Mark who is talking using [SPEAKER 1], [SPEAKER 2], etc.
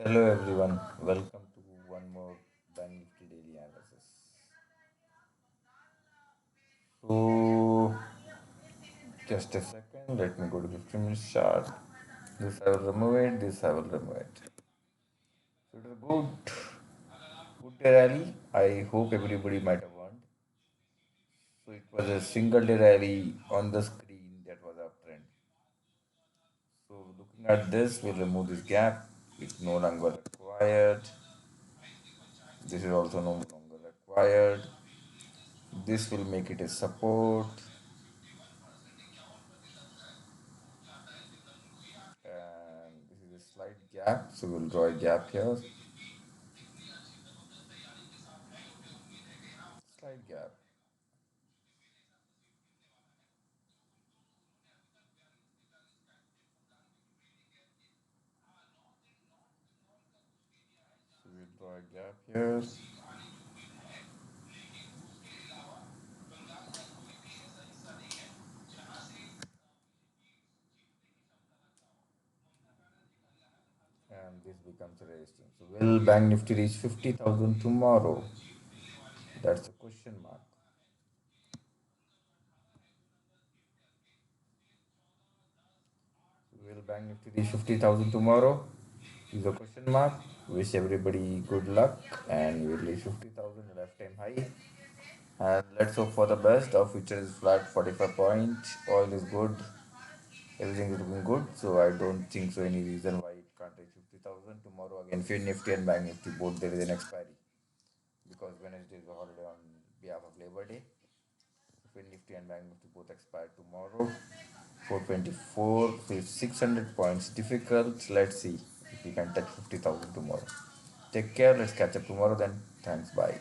[SPEAKER 1] Hello everyone, welcome to one more Bank Nifty daily analysis. So, just a second, let me go to 15 minutes chart. This I will remove it, this I will remove it. So, it was good day rally. I hope everybody might have won. So, it was a single day rally on the screen that was uptrend. So, looking at this, we'll remove this gap. It's no longer required. This is also no longer required. This will make it a support. And this is a slight gap, so we'll draw a gap here. Slight gap. So we'll draw a gap here. And this becomes a resistance. So will Bank Nifty reach 50,000 tomorrow? That's a question mark. So will Bank Nifty reach 50,000 tomorrow? Is a question mark. Wish everybody good luck and we'll reach 50,000 lifetime high. And let's hope for the best. Our future is flat 45 points. Oil is good. Everything is looking good. So I don't think so any reason why it can't reach 50,000. Tomorrow again, Fin Nifty and Bank Nifty both there is an expiry because Wednesday is a holiday on behalf of Labor Day. Fin Nifty and Bank Nifty both expire tomorrow. 424, so it's 600 points difficult. Let's see if we can touch 50,000 tomorrow. Take care. Let's catch up tomorrow then. Thanks. Bye.